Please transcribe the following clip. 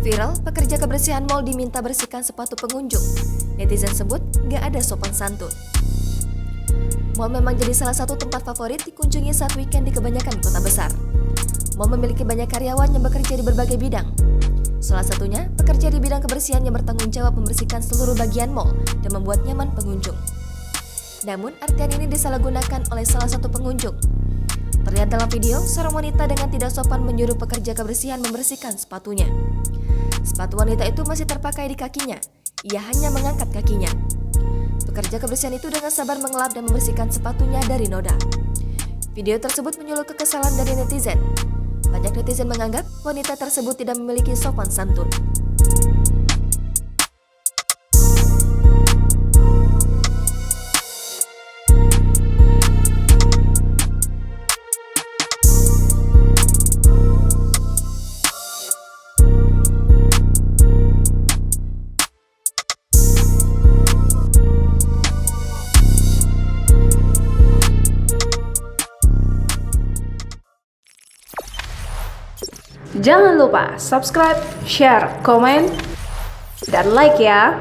Viral, pekerja kebersihan mal diminta bersihkan sepatu pengunjung. Netizen sebut gak ada sopan santun. Mal memang jadi salah satu tempat favorit dikunjungi saat weekend di kebanyakan kota besar. Mal memiliki banyak karyawan yang bekerja di berbagai bidang. Salah satunya, pekerja di bidang kebersihan yang bertanggung jawab membersihkan seluruh bagian mal dan membuat nyaman pengunjung. Namun, artian ini disalahgunakan oleh salah satu pengunjung. Terlihat dalam video, seorang wanita dengan tidak sopan menyuruh pekerja kebersihan membersihkan sepatunya. Sepatu wanita itu masih terpakai di kakinya. Ia hanya mengangkat kakinya. Pekerja kebersihan itu dengan sabar mengelap dan membersihkan sepatunya dari noda. Video tersebut menyulut kekesalan dari netizen. Banyak netizen menganggap wanita tersebut tidak memiliki sopan santun. Jangan lupa subscribe, share, komen, dan like ya.